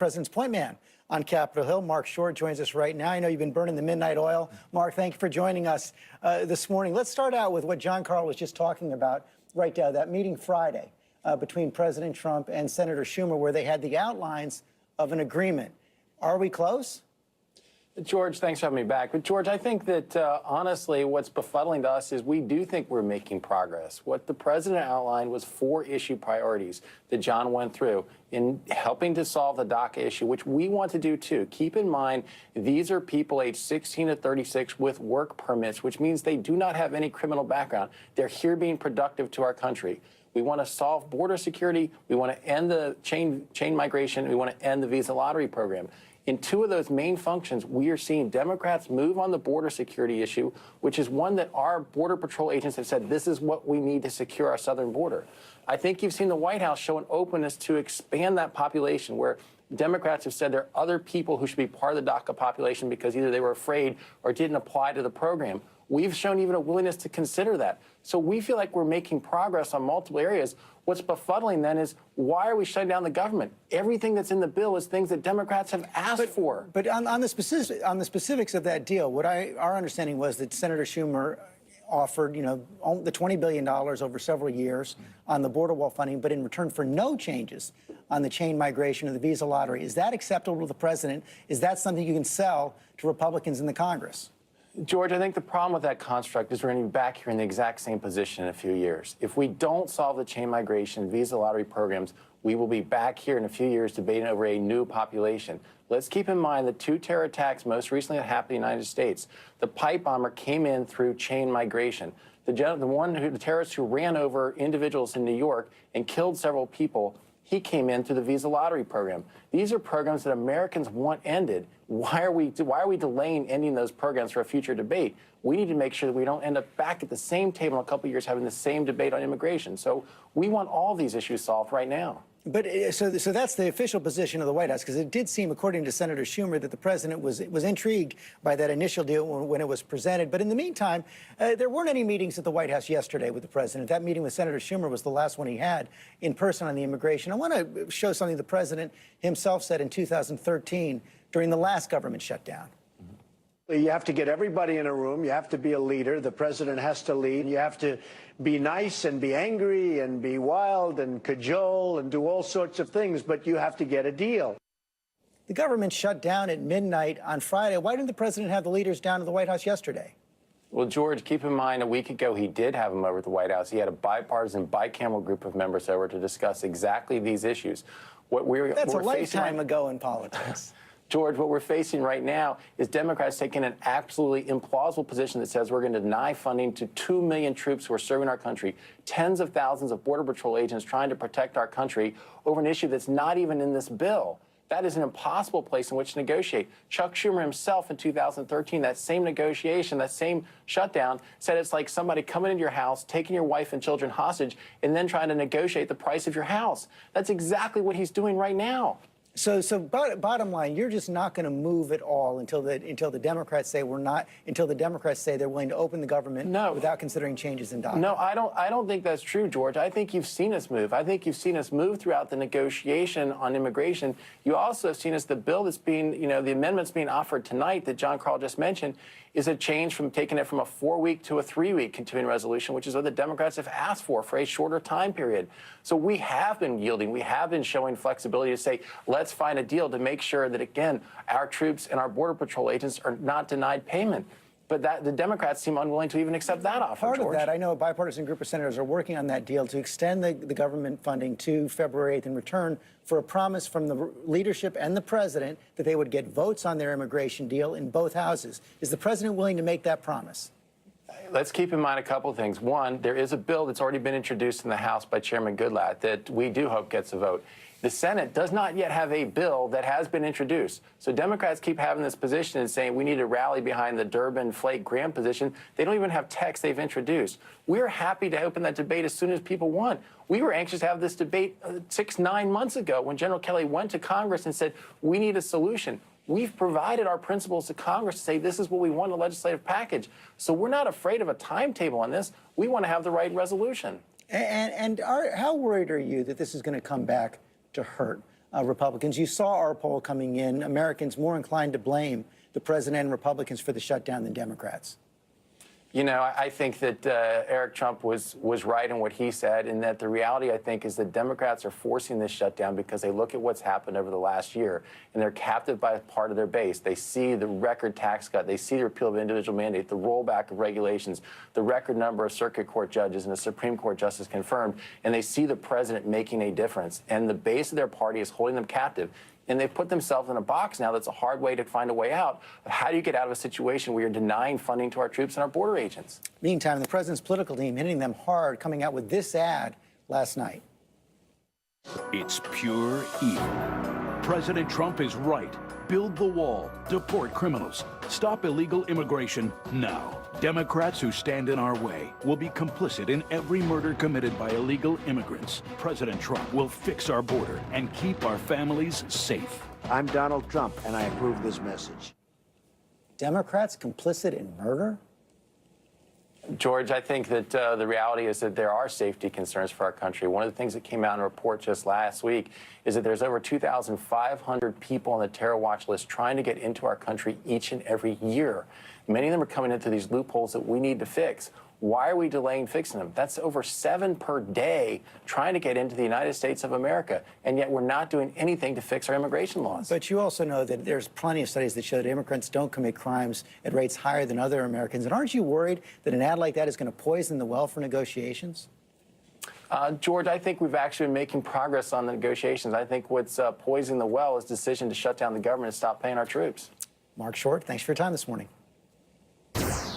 President's point man on Capitol Hill. Marc joins us right now. I know you've been burning the midnight oil. Marc, thank you for joining us this morning. Let's start out with what John Carl was just talking about right now, that meeting Friday between President Trump and Senator Schumer, where they had the outlines of an agreement. Are we close? George, thanks for having me back. But, George, I think that, honestly, what's befuddling to us is we do think we're making progress. What the president outlined was 4 issue priorities that John went through in helping to solve the DACA issue, which we want to do, too. Keep in mind, these are people aged 16 to 36 with work permits, which means they do not have any criminal background. They're here being productive to our country. We want to solve border security. We want to end the chain migration. We want to end the visa lottery program. In 2 of those main functions, we are seeing Democrats move on the border security issue, which is one that our Border Patrol agents have said this is what we need to secure our southern border. I think you've seen the White House show an openness to expand that population, where Democrats have said there are other people who should be part of the DACA population because either they were afraid or didn't apply to the program. We've shown even a willingness to consider that. So we feel like we're making progress on multiple areas. What's befuddling then is, why are we shutting down the government? Everything that's in the bill is things that Democrats have asked for. But on the specifics of that deal, our understanding was that Senator Schumer offered, the $20 billion over several years on the border wall funding, but in return for no changes on the chain migration or the visa lottery. Is that acceptable to the president? Is that something you can sell to Republicans in the Congress? George, I think the problem with that construct is we're going to be back here in the exact same position in a few years. If we don't solve the chain migration, visa lottery programs, we will be back here in a few years debating over a new population. Let's keep in mind the 2 terror attacks most recently that happened in the United States. The pipe bomber came in through chain migration. The terrorist who ran over individuals in New York and killed several people, he came in through the visa lottery program. These are programs that Americans want ended. Why are we delaying ending those programs for a future debate? We need to make sure that we don't end up back at the same table in a couple of years having the same debate on immigration. So we want all these issues solved right now. But so that's the official position of the White House, because it did seem, according to Senator Schumer, that the president was intrigued by that initial deal when it was presented. But in the meantime, there weren't any meetings at the White House yesterday with the president. That meeting with Senator Schumer was the last one he had in person on the immigration. I want to show something the president himself said in 2013 during the last government shutdown. You have to get everybody in a room. You have to be a leader. The president has to lead. You have to be nice and be angry and be wild and cajole and do all sorts of things, but you have to get a deal. The government shut down at midnight on Friday. Why didn't the president have the leaders down to the White House yesterday? Well, George, keep in mind, a week ago, he did have them over at the White House. He had a bipartisan, bicameral group of members over to discuss exactly these issues. That's a lifetime ago in politics. George, what we're facing right now is Democrats taking an absolutely implausible position that says we're going to deny funding to 2 million troops who are serving our country, tens of thousands of Border Patrol agents trying to protect our country over an issue that's not even in this bill. That is an impossible place in which to negotiate. Chuck Schumer himself in 2013, that same negotiation, that same shutdown, said it's like somebody coming into your house, taking your wife and children hostage, and then trying to negotiate the price of your house. That's exactly what he's doing right now. So bottom line, you're just not going to move at all until the Democrats say until the Democrats say they're willing to open the government without considering changes in DACA. No, I don't think that's true, George. I think you've seen us move. I think you've seen us move throughout the negotiation on immigration. You also have seen us, the bill that's being, the amendments being offered tonight that John Carl just mentioned is a change from taking it from a 4-week to a 3-week continuing resolution, which is what the Democrats have asked for a shorter time period. So we have been yielding. We have been showing flexibility to say, let's find a deal to make sure that, again, our troops and our Border Patrol agents are not denied payment. But the Democrats seem unwilling to even accept that offer, Part George. of that, I know a bipartisan group of senators are working on that deal to extend the government funding to February 8th in return for a promise from the leadership and the president that they would get votes on their immigration deal in both houses. Is the president willing to make that promise? Let's keep in mind a couple of things. One, there is a bill that's already been introduced in the House by Chairman Goodlatte that we do hope gets a vote. The Senate does not yet have a bill that has been introduced. So Democrats keep having this position and saying we need to rally behind the Durbin, Flake, Graham position. They don't even have text they've introduced. We're happy to open that debate as soon as people want. We were anxious to have this debate 6-9 months ago when General Kelly went to Congress and said, we need a solution. We've provided our principles to Congress to say this is what we want in a legislative package. So we're not afraid of a timetable on this. We want to have the right resolution. How worried are you that this is going to come back to hurt Republicans. You saw our poll coming in, Americans more inclined to blame the president and Republicans for the shutdown than Democrats. You know, I think that Eric Trump was right in what he said, and that the reality, I think, is that Democrats are forcing this shutdown because they look at what's happened over the last year, and they're captive by part of their base. They see the record tax cut. They see the repeal of individual mandate, the rollback of regulations, the record number of circuit court judges and a Supreme Court justice confirmed, and they see the president making a difference. And the base of their party is holding them captive. And they've put themselves in a box now that's a hard way to find a way out. How do you get out of a situation where you're denying funding to our troops and our border agents? Meantime, the president's political team hitting them hard, coming out with this ad last night. It's pure evil. President Trump is right. Build the wall. Deport criminals. Stop illegal immigration now. Democrats who stand in our way will be complicit in every murder committed by illegal immigrants. President Trump will fix our border and keep our families safe. I'm Donald Trump, and I approve this message. Democrats complicit in murder? George, I think that the reality is that there are safety concerns for our country. One of the things that came out in a report just last week is that there's over 2,500 people on the terror watch list trying to get into our country each and every year. Many of them are coming into these loopholes that we need to fix. Why are we delaying fixing them? That's over 7 per day trying to get into the United States of America, and yet we're not doing anything to fix our immigration laws. But you also know that there's plenty of studies that show that immigrants don't commit crimes at rates higher than other Americans. And aren't you worried that an ad like that is going to poison the well for negotiations? George, I think we've actually been making progress on the negotiations. I think what's poisoning the well is the decision to shut down the government and stop paying our troops. Marc Short, thanks for your time this morning.